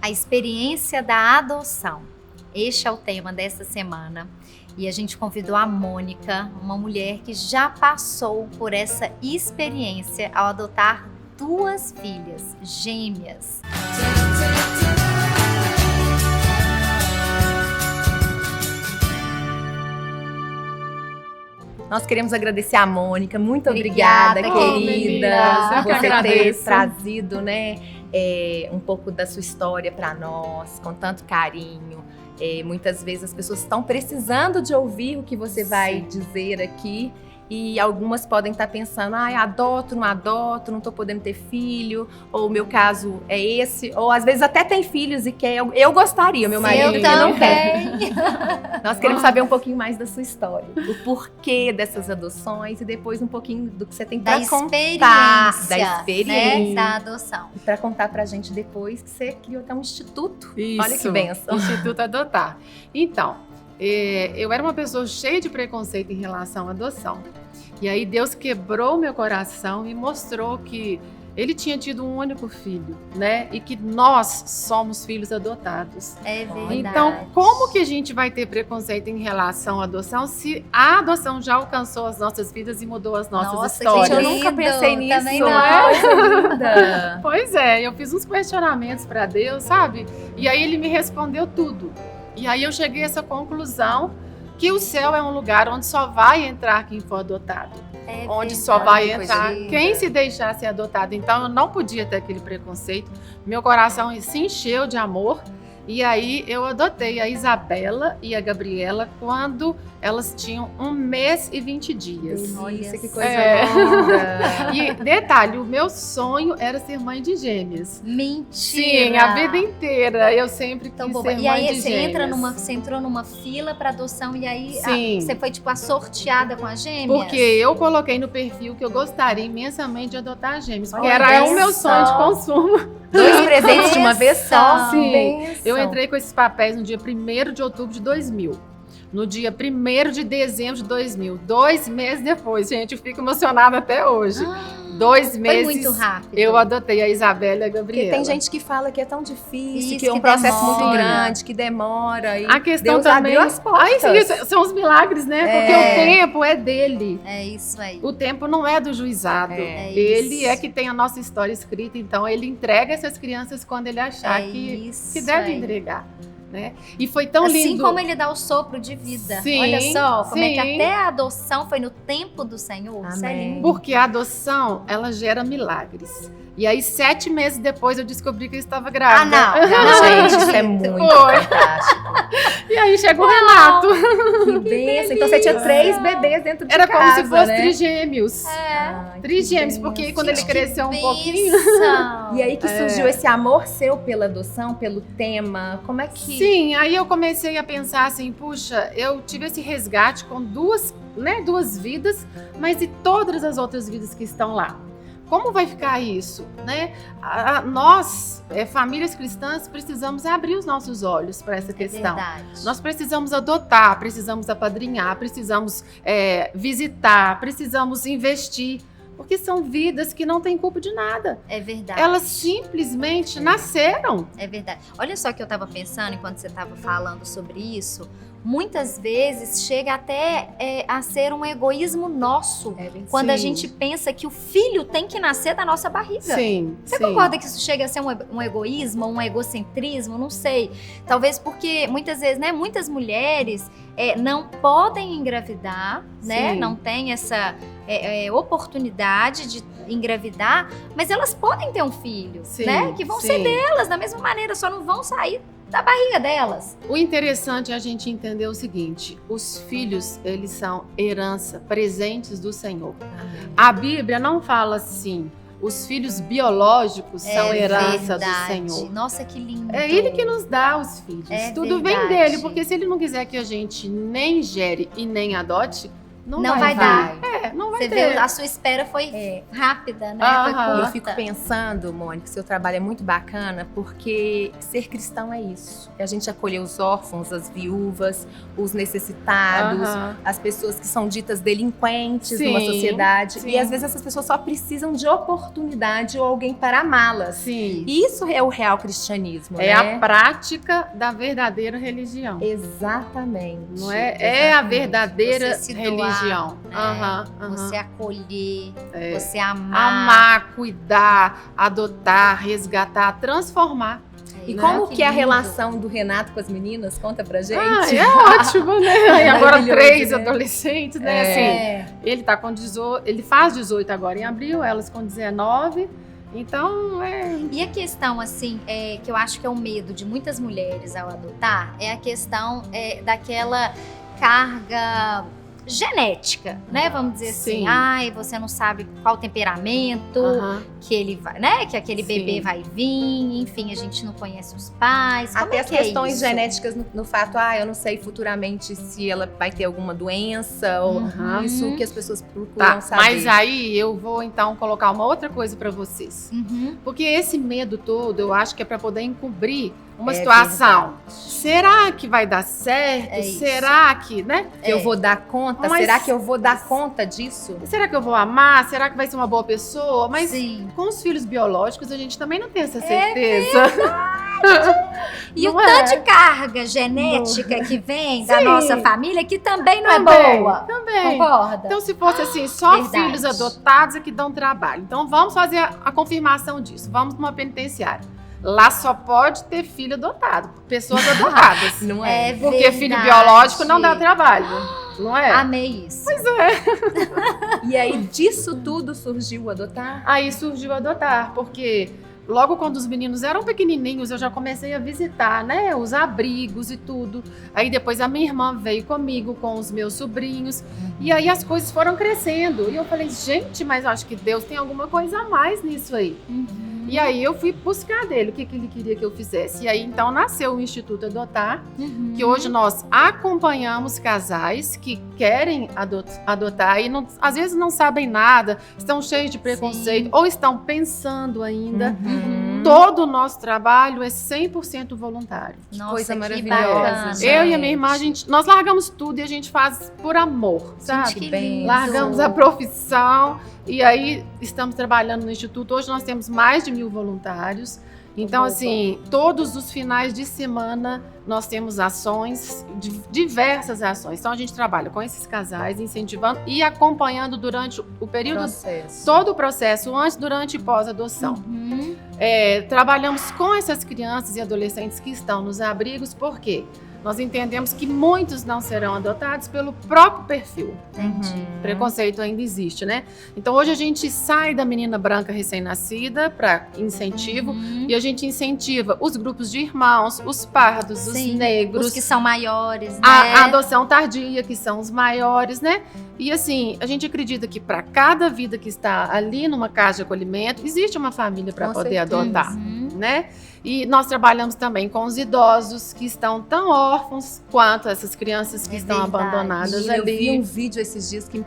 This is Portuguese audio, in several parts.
a experiência da adoção. Este é o tema dessa semana. E a gente convidou a Mônica, uma mulher que já passou por essa experiência ao adotar 2 filhas gêmeas. Nós queremos agradecer a Mônica, muito obrigada querida, por você ter trazido, né, um pouco da sua história para nós, com tanto carinho. Muitas vezes as pessoas estão precisando de ouvir o que você vai dizer aqui. E algumas podem estar pensando, adoto, não tô podendo ter filho, ou o meu caso é esse, ou às vezes até tem filhos e quer, eu gostaria, meu marido que não quer. Nós queremos saber um pouquinho mais da sua história, o porquê dessas adoções e depois um pouquinho do que você tem para contar, da experiência, né, da adoção. E para contar pra gente depois que você criou até um instituto. Isso, olha que bênção. Instituto Adotar. Então, eu era uma pessoa cheia de preconceito em relação à adoção. E aí Deus quebrou meu coração e mostrou que Ele tinha tido um único filho, né? E que nós somos filhos adotados. É verdade. Então, como que a gente vai ter preconceito em relação à adoção se a adoção já alcançou as nossas vidas e mudou as nossas histórias? Gente, eu nunca pensei nisso. Também não. Linda. Pois é, eu fiz uns questionamentos para Deus, sabe? E aí Ele me respondeu tudo. E aí eu cheguei a essa conclusão que o céu é um lugar onde só vai entrar quem for adotado. Onde só vai entrar quem se deixar ser adotado. Então eu não podia ter aquele preconceito. Meu coração se encheu de amor. E aí eu adotei a Isabela e a Gabriela quando elas tinham 1 mês e 20 dias. Olha isso, que coisa linda. E detalhe, o meu sonho era ser mãe de gêmeas. Mentira! Sim, a vida inteira eu sempre quis ser mãe de gêmeas. E aí você entrou numa fila para adoção e aí você foi tipo a sorteada com as gêmeas? Porque eu coloquei no perfil que eu gostaria imensamente de adotar gêmeas, porque era o meu sonho de consumo. 2 presentes de uma vez só? Sim. Eu entrei com esses papéis no dia 1º de outubro de 2000. No dia 1º de dezembro de 2000. 2 meses depois, gente, eu fico emocionada até hoje. 2 meses. Foi muito rápido. Eu adotei a Isabela e a Gabriela. Porque tem gente que fala que é tão difícil, Isso, que é um processo muito grande, que demora. E a questão Deus também abriu as portas. são os milagres, né? Porque o tempo é dele. É isso aí. O tempo não é do juizado. Ele é que tem a nossa história escrita, então ele entrega essas crianças quando ele achar que deve entregar. Né? E foi tão lindo. Assim como ele dá o sopro de vida. Sim, olha só, como é que até a adoção foi no tempo do Senhor. Isso é lindo. Porque a adoção, ela gera milagres. E aí, 7 meses depois, eu descobri que eu estava grávida. Não, gente, isso é muito fantástico. E aí chegou o relato. Que bênção. Então você tinha 3 bebês dentro de casa. Era como se fosse trigêmeos. Trigêmeos, porque aí, quando ele cresceu um pouquinho. E aí que surgiu esse amor seu pela adoção, pelo tema. Como é que... Sim, aí eu comecei a pensar assim, puxa, eu tive esse resgate com 2 vidas, mas e todas as outras vidas que estão lá? Como vai ficar isso, né? Nós, famílias cristãs, precisamos abrir os nossos olhos para essa questão. Nós precisamos adotar, precisamos apadrinhar, precisamos visitar, precisamos investir. Porque são vidas que não têm culpa de nada. É verdade. Elas simplesmente nasceram. É verdade. Olha só que eu estava pensando enquanto você estava falando sobre isso. Muitas vezes chega até a ser um egoísmo nosso. Quando a gente pensa que o filho tem que nascer da nossa barriga. Sim. Você concorda que isso chega a ser um egoísmo, um egocentrismo? Não sei. Talvez porque muitas vezes, né, muitas mulheres não podem engravidar, né? Não tem essa oportunidade de engravidar, mas elas podem ter um filho, né? Que vão ser delas da mesma maneira, só não vão sair da barriga delas. O interessante é a gente entender o seguinte: os filhos, eles são herança, presentes do Senhor. A Bíblia não fala assim, os filhos biológicos são herança do Senhor. Nossa, que lindo. É Ele que nos dá os filhos. Tudo vem dele, porque se Ele não quiser que a gente nem gere e nem adote, não vai dar. Não vai Você ter. vê, a sua espera foi rápida, né? Aham. Foi curta. Eu fico pensando, Mônica, seu trabalho é muito bacana, porque ser cristão é isso. É a gente acolher os órfãos, as viúvas, os necessitados, Aham. as pessoas que são ditas delinquentes Sim, numa sociedade. sim. E às vezes essas pessoas só precisam de oportunidade ou alguém para amá-las. Sim. E isso é o real cristianismo, É né? a prática da verdadeira religião. Exatamente. Não é? É a Exatamente. verdadeira Você se doar, religião. né? Aham, aham. Você acolher, É. você amar. Amar, cuidar, adotar, resgatar, transformar. E Né? como que é a lindo. relação do Renato com as meninas? Conta pra gente. É ótimo, né? E agora Maravilhoso, 3 né? adolescentes, né? É. Assim, ele tá com 18, ele faz 18 agora em abril, elas com 19. Então, E a questão, assim, que eu acho que é o medo de muitas mulheres ao adotar, é a questão daquela carga genética, né? Vamos dizer assim, Sim. ai, você não sabe qual temperamento aham. que ele vai, né? Que aquele Sim. bebê vai vir, enfim, a gente não conhece os pais. Como Até é as que questões é isso? genéticas no fato, eu não sei futuramente se ela vai ter alguma doença ou Uhum. isso que as pessoas procuram Tá, saber. mas aí eu vou então colocar uma outra coisa pra vocês. Uhum. Porque esse medo todo, eu acho que é pra poder encobrir uma É situação. Será que vai dar certo? É isso. Será que, né? Eu vou dar conta? Mas- Será que eu vou dar conta disso? Será que eu vou amar? Será que vai ser uma boa pessoa? Mas Sim. com os filhos biológicos a gente também não tem essa certeza. E Não o é? tanto de carga genética que vem da Sim. nossa família, que também não Também, é boa. também. Concorda? Então, se fosse assim, só Verdade. filhos adotados é que dão trabalho. Então, vamos fazer a confirmação disso. Vamos numa penitenciária. Lá só pode ter filho adotado, pessoas adotadas. Não é? É Porque verdade. filho biológico não dá trabalho, não é? Amei isso. E aí disso tudo surgiu o adotar? Aí surgiu adotar, porque logo quando os meninos eram pequenininhos, eu já comecei a visitar, né, os abrigos e tudo. Aí depois a minha irmã veio comigo, com os meus sobrinhos, e aí as coisas foram crescendo. E eu falei, gente, mas eu acho que Deus tem alguma coisa a mais nisso aí. E aí eu fui buscar dele, o que ele queria que eu fizesse. E aí então nasceu o Instituto Adotar, que hoje nós acompanhamos casais que querem adotar e às vezes não sabem nada, estão cheios de preconceito ou estão pensando ainda. Todo o nosso trabalho é 100% voluntário. Nossa, coisa que maravilhosa, bacana. gente. Eu e a minha irmã, nós largamos tudo e a gente faz por amor, sabe? Gente, que bem. lindo. Largamos a profissão e aí estamos trabalhando no Instituto. Hoje nós temos mais de 1000 voluntários. Então, assim, todos os finais de semana nós temos ações, diversas ações. Então, a gente trabalha com esses casais, incentivando e acompanhando durante o período, Processo. todo o processo, antes, durante e pós-adoção. Uhum. Trabalhamos com essas crianças e adolescentes que estão nos abrigos, por quê? Nós entendemos que muitos não serão adotados pelo próprio perfil. Entendi. Preconceito ainda existe, né? Então hoje a gente sai da menina branca recém-nascida para incentivo Uhum. e a gente incentiva os grupos de irmãos, os pardos, os Sim, negros, Os que são maiores, né? a adoção tardia, que são os maiores, né? E assim, a gente acredita que para cada vida que está ali numa casa de acolhimento, existe uma família para Com poder certeza. adotar, Uhum. né? E nós trabalhamos também com os idosos que estão tão órfãos quanto essas crianças que É estão verdade. abandonadas Eu vi ali. um vídeo esses dias que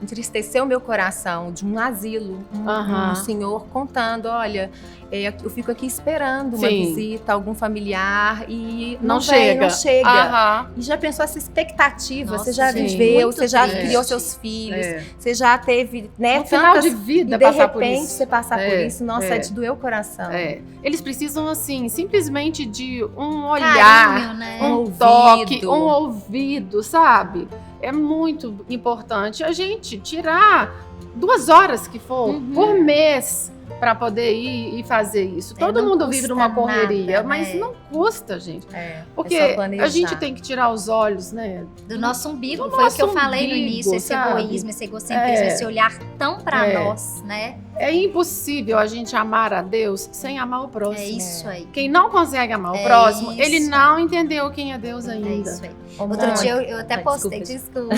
entristeceu meu coração, de um asilo. Aham. Um senhor contando, olha, eu fico aqui esperando uma Sim. visita, algum familiar, e Não vem, chega. não chega. Aham. E já pensou essa expectativa? Nossa, você já gente, viveu, muito você já triste. criou seus filhos, É. você já teve, né, No final de e vida de passar por repente isso. você passar por É, isso, nossa, é. é de doer o coração. É. Eles precisam, assim, simplesmente de um olhar, Carinho, né? um ouvido. toque, um ouvido, sabe? É muito importante a gente tirar 2 horas que for Uhum. por mês para poder ir e fazer isso. Todo não mundo vive custa numa correria, nada, mas né? não custa, gente. É Porque só planejar. a gente tem que tirar os olhos, né? Do nosso umbigo, Do foi o que eu nosso falei no umbigo, início, esse sabe? egoísmo, esse egocentrismo, É. esse olhar tão pra É. nós, né? É impossível a gente amar a Deus sem amar o próximo. É isso aí. Quem não consegue amar o É próximo, isso. ele não entendeu quem é Deus É ainda. isso aí. Ô, Outro Mônica, dia eu até Ai, postei, desculpa.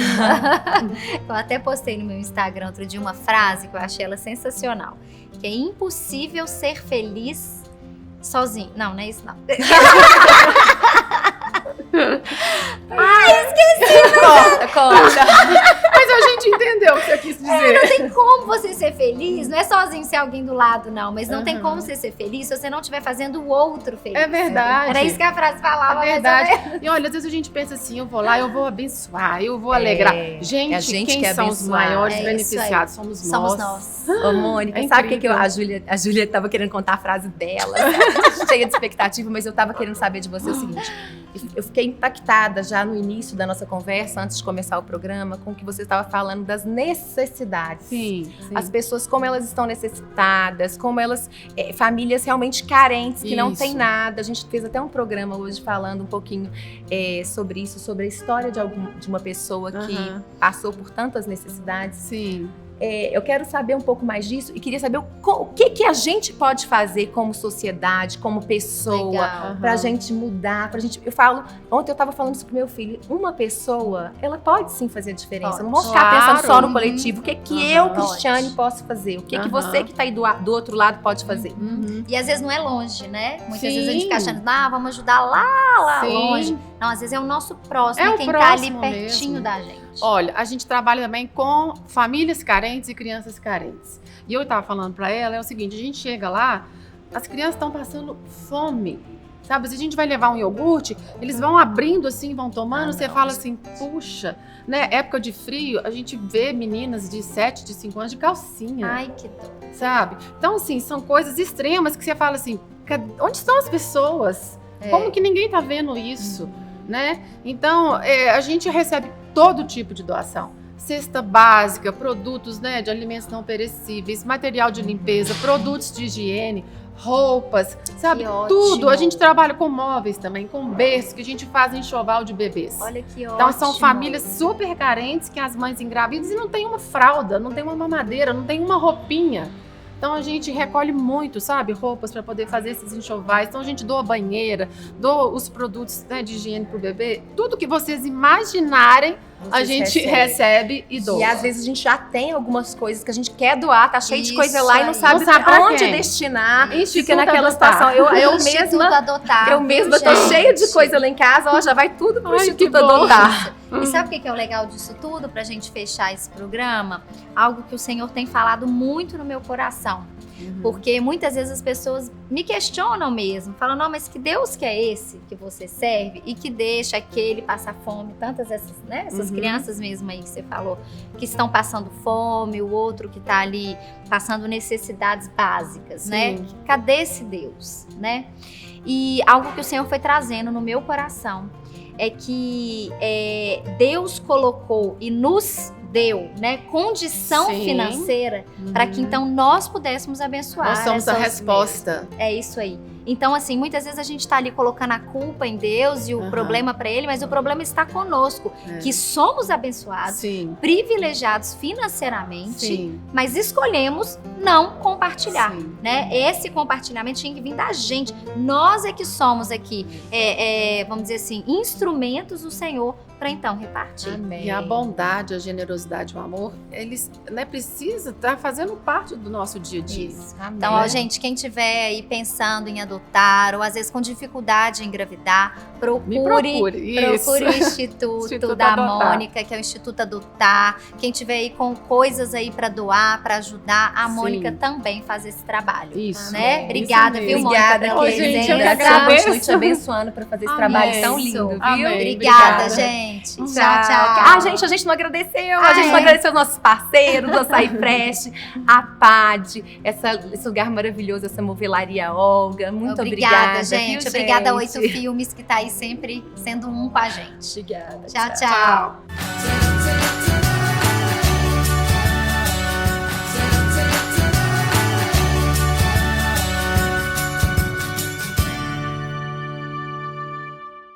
eu até postei no meu Instagram outro dia uma frase que eu achei ela sensacional. Que é impossível ser feliz sozinho. Não, não é isso não. Conta. Mas a gente entendeu o que você quis dizer. Não tem como você ser feliz, não é sozinho ser alguém do lado, não. Mas não tem como você ser feliz se você não estiver fazendo o outro feliz. É verdade. Era isso que a frase falava. É verdade. E olha, às vezes a gente pensa assim, eu vou lá, eu vou abençoar, eu vou alegrar. Gente, a gente quem quer são os abençoar. maiores É isso beneficiados? aí. Somos Somos nós. nós. Ô, Mônica, É sabe o que incrível. a Júlia estava querendo contar a frase dela, cheia de expectativa, mas eu estava querendo saber de você o seguinte. Eu fiquei impactada já no início da nossa conversa, antes de começar o programa, com o que você estava falando das necessidades. Sim, sim. As pessoas, como elas estão necessitadas, como elas, famílias realmente carentes, que não Isso. têm nada. A gente fez até um programa hoje falando um pouquinho sobre isso, sobre a história de uma pessoa que Aham. passou por tantas necessidades. Sim. Eu quero saber um pouco mais disso e queria saber o que a gente pode fazer como sociedade, como pessoa, Legal. pra gente mudar, ontem eu estava falando isso pro meu filho, uma pessoa, ela pode sim fazer a diferença, Pode. não vamos ficar Claro. pensando só no Uhum. coletivo, o que Aham. eu, Cristiane, posso fazer, o que Aham. você que tá aí do outro lado pode fazer. Uhum. E às vezes não é longe, né? Muitas Sim. vezes a gente fica achando, vamos ajudar lá Sim. longe. Não, às vezes é o nosso próximo, É o quem tá ali próximo pertinho mesmo. da gente. Olha, a gente trabalha também com famílias carentes e crianças carentes. E eu estava falando para ela, é o seguinte, a gente chega lá, as crianças estão passando fome. Sabe, se a gente vai levar um iogurte, eles vão abrindo assim, vão tomando, você fala assim, puxa, né, época de frio, a gente vê meninas de 7, de 5 anos de calcinha, Ai, que dor. sabe? Então, assim, são coisas extremas que você fala assim, onde estão as pessoas? É. Como que ninguém tá vendo isso, né? Então, a gente recebe todo tipo de doação. Cesta básica, produtos, né, de alimentos não perecíveis, material de limpeza, produtos de higiene, roupas, sabe? Que ótimo. Tudo. A gente trabalha com móveis também, com berços, que a gente faz enxoval de bebês. Olha que ótimo. Então são famílias super carentes que as mães engravidam e não tem uma fralda, não tem uma mamadeira, não tem uma roupinha. Então a gente recolhe muito, sabe, roupas para poder fazer esses enxovais. Então a gente doa banheira, doa os produtos, né, de higiene para o bebê. Tudo que vocês imaginarem, a Vocês gente recebem. recebe e doa. E às vezes a gente já tem algumas coisas que a gente quer doar, tá cheio de Isso coisa lá e não aí. sabe, Não sabe pra onde quem. destinar. Instituto Fica naquela Adotar. situação. Eu Instituto mesma Adotar. Eu mesma tô gente. cheia de coisa lá em casa, ó, já vai tudo pro Ai, Instituto que bom. Adotar. E sabe o que é o legal disso tudo, pra gente fechar esse programa? Algo que o Senhor tem falado muito no meu coração. Porque muitas vezes as pessoas me questionam mesmo, falam, não, mas que Deus que é esse que você serve e que deixa aquele passar fome, tantas essas, né, essas crianças mesmo aí que você falou, que estão passando fome, o outro que tá ali passando necessidades básicas, né? Sim. Cadê esse Deus, né? E algo que o Senhor foi trazendo no meu coração é que Deus colocou e nos deu, né, condição Sim. financeira para que então nós pudéssemos abençoar. Nós somos a essas resposta. mesas. É isso aí. Então, assim, muitas vezes a gente tá ali colocando a culpa em Deus e o Aham. problema para ele, mas o problema está conosco, É. que somos abençoados, Sim. privilegiados financeiramente, Sim. mas escolhemos não compartilhar. Sim. Né? Esse compartilhamento tinha que vir da gente. Nós é que somos aqui, vamos dizer assim, instrumentos do Senhor para então repartir. Amém. E a bondade, a generosidade, o amor, eles, né, precisa estar fazendo parte do nosso dia a dia. Isso. Amém. Então, ó, gente, quem tiver aí pensando em adotar ou às vezes com dificuldade em engravidar, Me procure procure. Isso. o Instituto Instituto da Adotar. Mônica, que é o Instituto Adotar. Quem tiver aí com coisas aí para doar, para ajudar, a Sim. Mônica também faz esse trabalho. Isso. Né? Isso Obrigada, mesmo. viu, Mônica, Obrigada, pela Ô, gente, eu que querida. presença. agradeço. Continue te abençoando para fazer esse Amém. trabalho tão lindo, viu? Amém. Obrigada, Obrigada. gente. Tchau, Tchau. Ah, gente, a gente não agradeceu. A gente não agradeceu os nossos parceiros, o Açaí Fresh, a PAD, esse lugar maravilhoso, essa movelaria Olga. Muito obrigada, gente. viu, Obrigada a gente? 8 Filmes, que tá aí sempre sendo um com a gente. Obrigada. Tchau, tchau. Tchau.